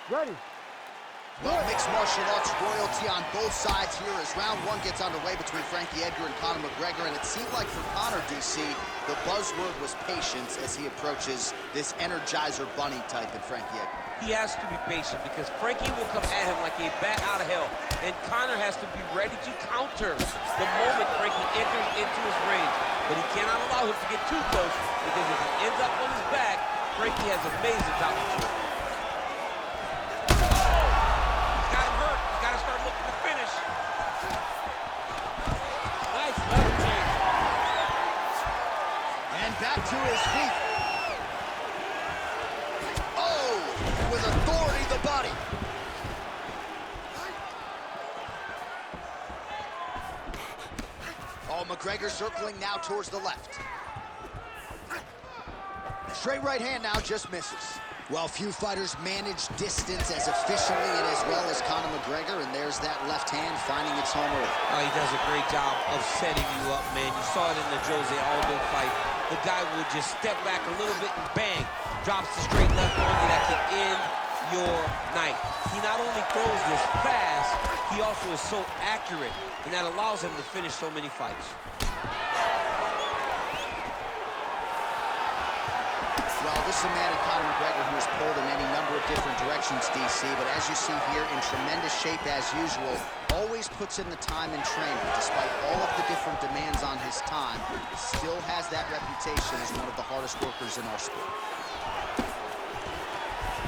Ready. Well, mixed martial arts royalty on both sides here as round one gets underway between Frankie Edgar and Conor McGregor, and it seemed like for Conor, DC, the buzzword was patience as he approaches this Energizer Bunny type in Frankie Edgar. He has to be patient because Frankie will come at him like a bat out of hell, and Conor has to be ready to counter the moment Frankie enters into his range. But he cannot allow him to get too close because if he ends up on his back, Frankie has amazing top control. Back to his feet. Oh, with authority, the body. Oh, McGregor circling now towards the left. Straight right hand now just misses. Well, few fighters manage distance as efficiently and as well as Conor McGregor, and there's that left hand finding its home early. Oh, he does a great job of setting you up, man. You saw it in the Jose Aldo fight. The guy will just step back a little bit and bang, drops the straight left on you that can end your night. He not only throws this fast, he also is so accurate, and that allows him to finish so many fights. Well, this is a man in Conor McGregor who is pulled in any number of different directions, DC, but as you see here, in tremendous shape as usual, always puts in the time in training. Despite all of the different demands on his time, still has that reputation as one of the hardest workers in our sport.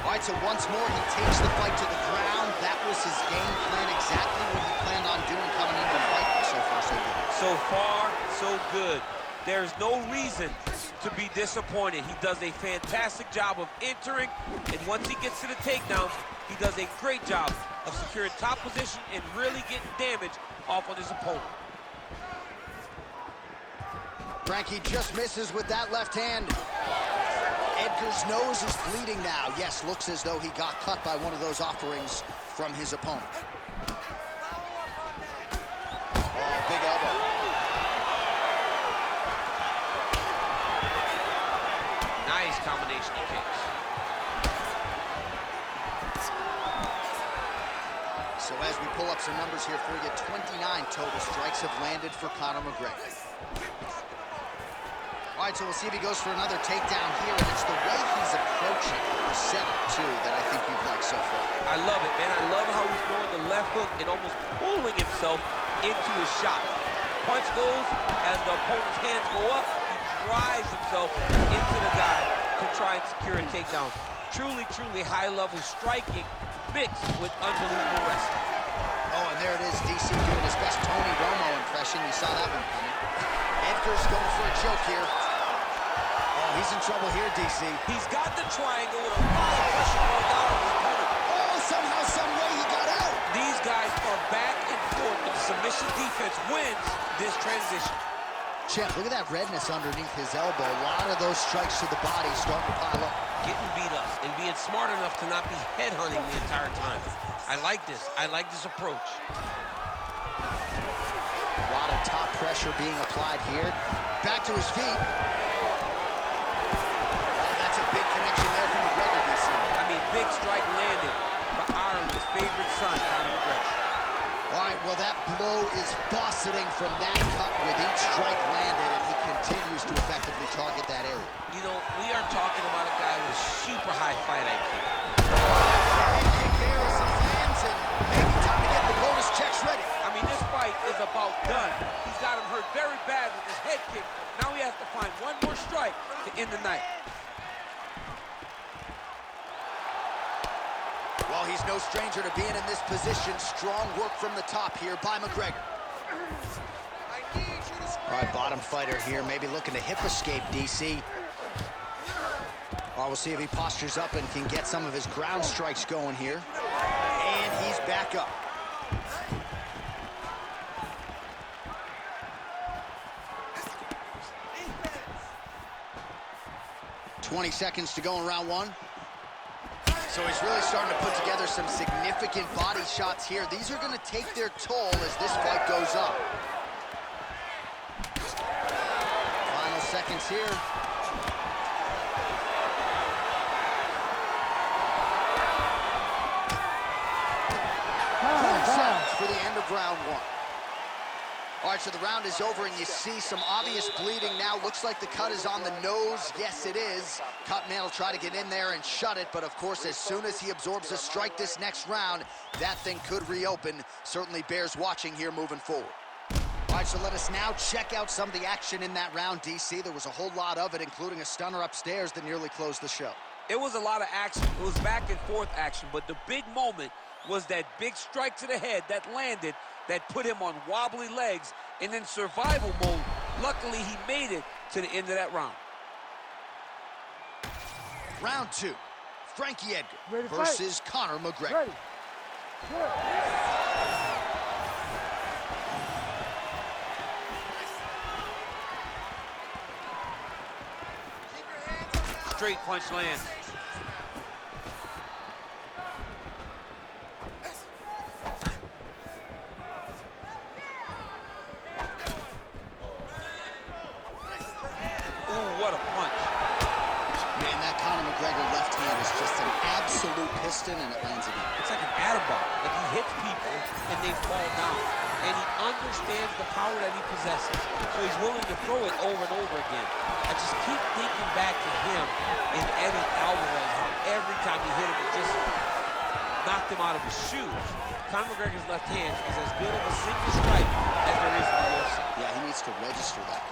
All right, so once more, he takes the fight to the ground. That was his game plan, exactly what he planned on doing coming into the fight. So far, so good. So far, so good. There's no reason to be disappointed. He does a fantastic job of entering, and once he gets to the takedowns, he does a great job of securing top position and really getting damage off on his opponent. Frankie just misses with that left hand. Edgar's nose is bleeding now. Yes, looks as though he got cut by one of those offerings from his opponent. Oh, big elbow. Nice combination of kicks. So as we pull up some numbers here for you, 29 total strikes have landed for Conor McGregor. All right, so we'll see if he goes for another takedown here, and it's the way he's approaching the setup, too, that I think you've liked so far. I love it, man. I love how he's throwing the left hook and almost pulling himself into his shot. Punch goes, as the opponent's hands go up, he drives himself into the guy to try and secure a takedown. Truly, truly high-level striking mixed with unbelievable wrestling. Oh, and there it is, DC doing his best Tony Romo impression. You saw that one coming. Edgar's going for a choke here. Oh, he's in trouble here, DC. He's got the triangle with a lot of pressure going down on his opponent. Oh, somehow, some way he got out. These guys are back and forth. The submission defense wins this transition. Champ, look at that redness underneath his elbow. A lot of those strikes to the body starting to pile up. Getting beat up and being smart enough to not be headhunting the entire time. I like this. I like this approach. A lot of top pressure being applied here. Back to his feet. Oh, that's a big connection there from McGregor, DC. I mean, big strike landed for Ireland's favorite son, Conor McGregor. All right, well, that blow is fauceting from that cut with each strike landed, and he continues to effectively target that area. You know, we are talking about a guy with super high fight IQ. Kick there as he lands, and maybe time to get the bonus checks ready. I mean, this fight is about done. He's got him hurt very bad with his head kick. Now he has to find one more strike to end the night. Well, he's no stranger to being in this position. Strong work from the top here by McGregor. All right, bottom fighter here, maybe looking to hip escape, DC. Well, we'll see if he postures up and can get some of his ground strikes going here. And he's back up. $20 seconds to go in round one. So he's really starting to put together some significant body shots here. These are going to take their toll as this fight goes up. Final seconds here. of round one. All right, so the round is over, and you see some obvious bleeding now. Looks like the cut is on the nose. Yes, it is. Cutman will try to get in there and shut it, but of course, as soon as he absorbs a strike this next round, that thing could reopen. Certainly bears watching here moving forward. All right, so let us now check out some of the action in that round, DC. There was a whole lot of it, including a stunner upstairs that nearly closed the show. It was a lot of action. It was back and forth action, but the big moment was that big strike to the head that landed, that put him on wobbly legs, and in survival mode, luckily he made it to the end of that round. Round two, Frankie Edgar versus Conor McGregor. Ready. Straight punch lands. What a punch. Man, that Conor McGregor left hand is just an absolute piston, and it lands again. It's like an atom-bomb. Like he hits people and they fall down. And he understands the power that he possesses. So he's willing to throw it over and over again. I just keep thinking back to him and Eddie Alvarez, how every time he hit him, it just knocked him out of his shoes. Conor McGregor's left hand is as good of a single strike as there is in the UFC. Yeah, he needs to register that.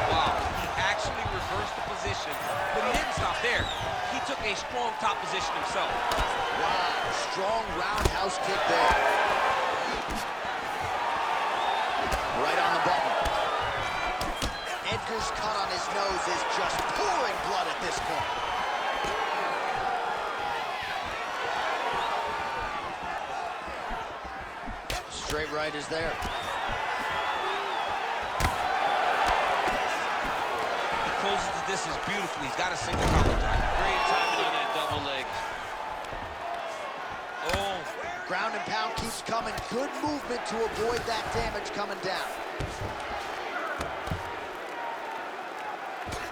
Wow, he actually reversed the position, but he didn't stop there. He took a strong top position himself. Wow, strong roundhouse kick there. Right on the button. Edgar's cut on his nose is just pouring blood at this point. Straight right is there. He closes the distance beautifully. He's got a single counter. Great timing on that double leg. Oh. Ground and pound keeps coming. Good movement to avoid that damage coming down.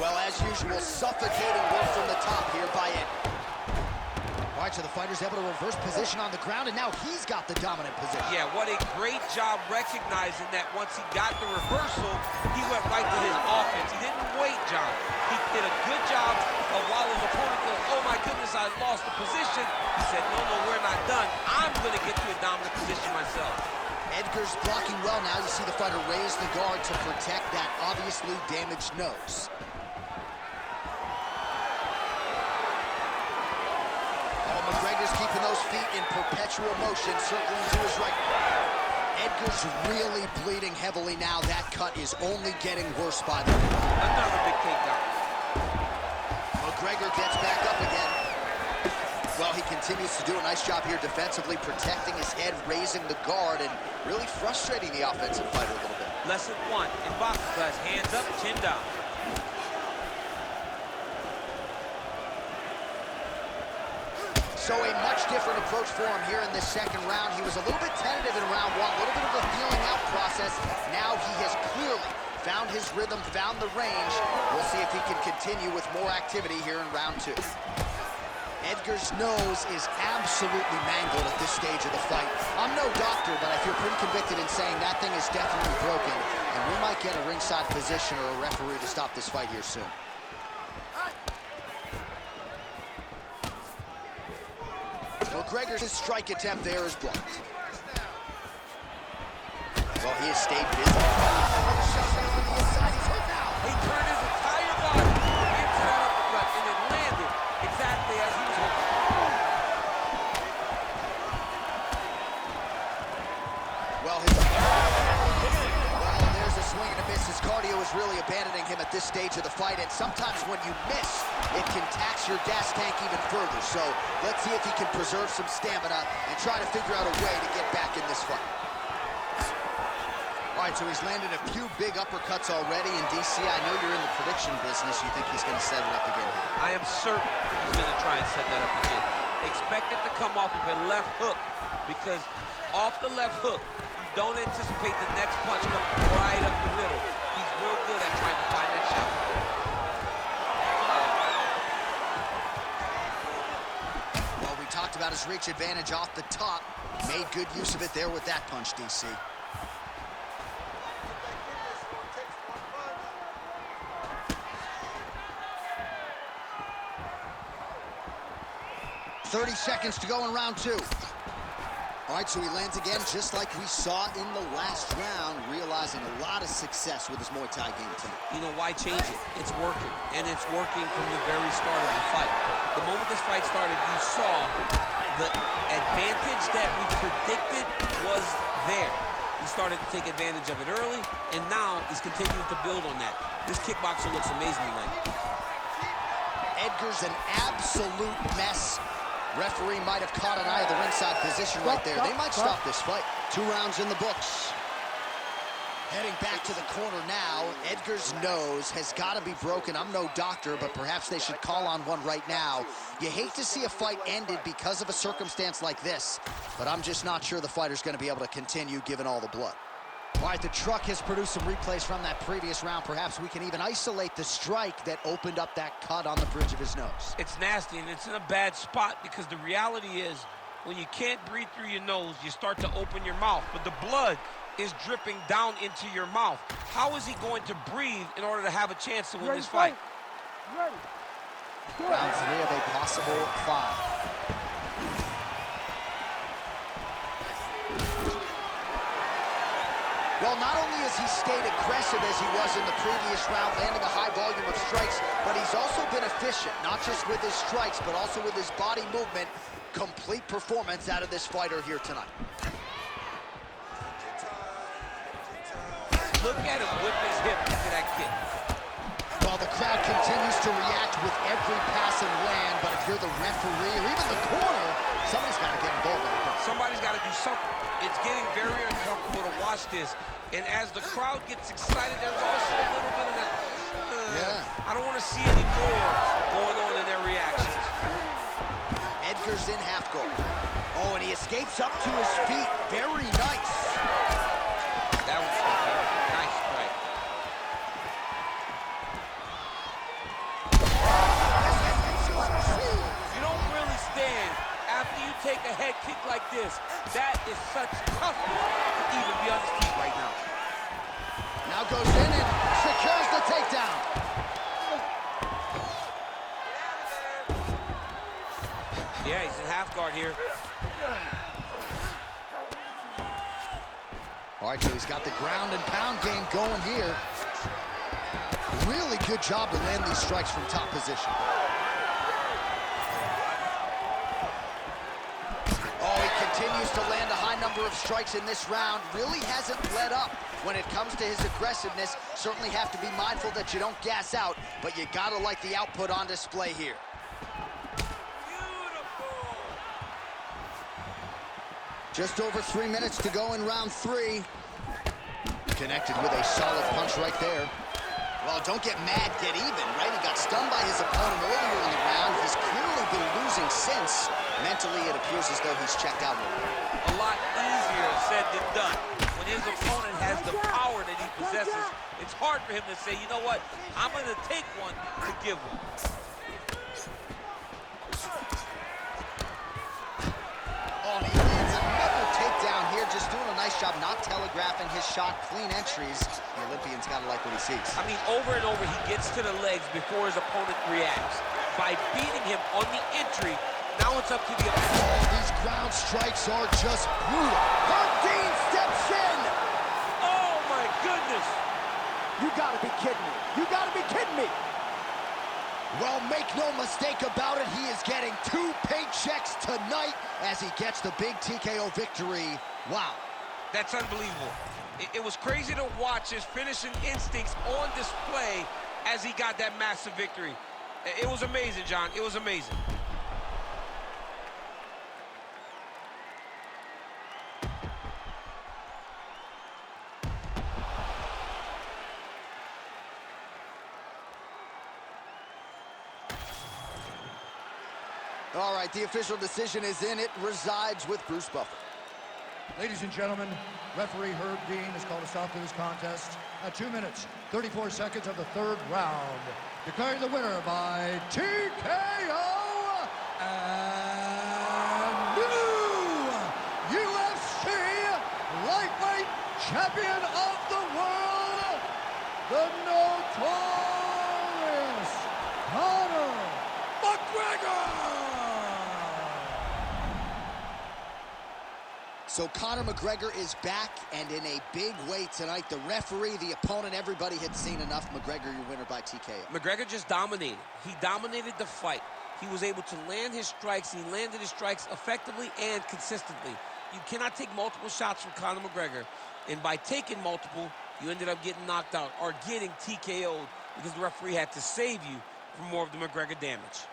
Well, as usual, suffocating work from the top here by Edgar. All right, so the fighter's able to reverse position on the ground, and now he's got the dominant position. Yeah, what a great job recognizing that once he got the reversal, he went right to his offense. He didn't wait, John. He did a good job of while his opponent goes, oh my goodness, I lost the position. He said, no, we're not done. I'm going to get to a dominant position myself. Edgar's blocking well now. You see the fighter raise the guard to protect that obviously damaged nose. McGregor's keeping those feet in perpetual motion, circling to his right. Edgar's really bleeding heavily now. That cut is only getting worse by the minute. Another big takedown. McGregor gets back up again. Well, he continues to do a nice job here defensively, protecting his head, raising the guard, and really frustrating the offensive fighter a little bit. Lesson one in boxing class, hands up, chin down. So a much different approach for him here in this second round. He was a little bit tentative in round one, a little bit of a feeling out process. Now he has clearly found his rhythm, found the range. We'll see if he can continue with more activity here in round two. Edgar's nose is absolutely mangled at this stage of the fight. I'm no doctor, but I feel pretty convicted in saying that thing is definitely broken, and we might get a ringside physician or a referee to stop this fight here soon. McGregor's strike attempt there is blocked. Well, he has stayed busy. Another shot down on the inside. He's hurt now. He turned his entire body into that uppercut, and it landed exactly as he was hoping. Well, there's a swing and a miss. His cardio is really abandoning him at this stage of the fight, and sometimes when you miss, it can tax your gas tank even further. So let's see if he can preserve some stamina and try to figure out a way to get back in this fight. All right, so he's landed a few big uppercuts already. And DC, I know you're in the prediction business. You think he's going to set it up again here? I am certain he's going to try and set that up again. Expect it to come off of a left hook, because off the left hook, you don't anticipate the next punch coming right up the middle. He's real good at trying to find that shot. got his reach advantage off the top. Made good use of it there with that punch, DC. "30 seconds to go in round 2. All right, so he lands again just like we saw in the last round, realizing a lot of success with his Muay Thai game tonight. You know, why change it? It's working, and it's working from the very start of the fight. The moment this fight started, you saw the advantage that we predicted was there. He started to take advantage of it early, and now he's continuing to build on that. This kickboxer looks amazing tonight. Edgar's an absolute mess. Referee might have caught an eye of the ringside position right there. They might stop this fight. 2 rounds in the books. Heading back to the corner now. Edgar's nose has got to be broken. I'm no doctor, but perhaps they should call on one right now. You hate to see a fight ended because of a circumstance like this, but I'm just not sure the fighter's going to be able to continue given all the blood. All right, the truck has produced some replays from that previous round. Perhaps we can even isolate the strike that opened up that cut on the bridge of his nose. It's nasty, and it's in a bad spot because the reality is when you can't breathe through your nose, you start to open your mouth, but the blood is dripping down into your mouth. How is he going to breathe in order to have a chance to win this fight? Ready. Round 3 of a possible 5. Well, not only has he stayed aggressive as he was in the previous round, landing a high volume of strikes, but he's also been efficient, not just with his strikes, but also with his body movement. Complete performance out of this fighter here tonight. Look at him whip his hip into that kick. Well, the crowd continues to react with every pass and land, but if you're the referee or even the corner, somebody's got to get involved. Somebody's got to do something. It's getting very uncomfortable to watch this. And as the crowd gets excited, there's also a little bit of that, I don't want to see any more going on in their reactions. Edgar's in half guard. Oh, and he escapes up to his feet. Very nice. That was nice strike. You don't really stand after you take a head kick like this. That is such toughness to even be on his feet right now. Now goes in and secures the takedown. Yeah, he's in half guard here. All right, so he's got the ground and pound game going here. Really good job to land these strikes from top position. Oh, he continues to land a high number of strikes in this round. Really hasn't let up when it comes to his aggressiveness. Certainly have to be mindful that you don't gas out, but you gotta like the output on display here. Just over 3 minutes to go in round 3. Connected with a solid punch right there. Well, don't get mad, get even, right? He got stunned by his opponent earlier in the round. He's clearly been losing since. Mentally, it appears as though he's checked out. A lot easier said than done. When his opponent has the power that he possesses, it's hard for him to say, you know what, I'm going to take one to give one. Oh, and he lands another takedown here, just doing a nice job not telegraphing his shot. Clean entries. The Olympian's got to like what he sees. I mean, over and over, he gets to the legs before his opponent reacts. By beating him on the entry, now it's up to the opponent. Oh, these ground strikes are just brutal. Dean steps in. Oh, my goodness. You gotta be kidding me. You gotta be kidding me. Well, make no mistake about it, he is getting 2 paychecks tonight as he gets the big TKO victory. Wow. That's unbelievable. It was crazy to watch his finishing instincts on display as he got that massive victory. It was amazing, John. It was amazing. All right, the official decision is in. It resides with Bruce Buffer. Ladies and gentlemen, referee Herb Dean has called a stop to this contest at 2 minutes, 34 seconds of the 3rd round, declaring the winner by TKO and Conor McGregor! So Conor McGregor is back, and in a big way tonight. The referee, the opponent, everybody had seen enough. McGregor, your winner by TKO. McGregor just dominated. He dominated the fight. He was able to land his strikes. He landed his strikes effectively and consistently. You cannot take multiple shots from Conor McGregor, and by taking multiple, you ended up getting knocked out or getting TKO'd because the referee had to save you from more of the McGregor damage.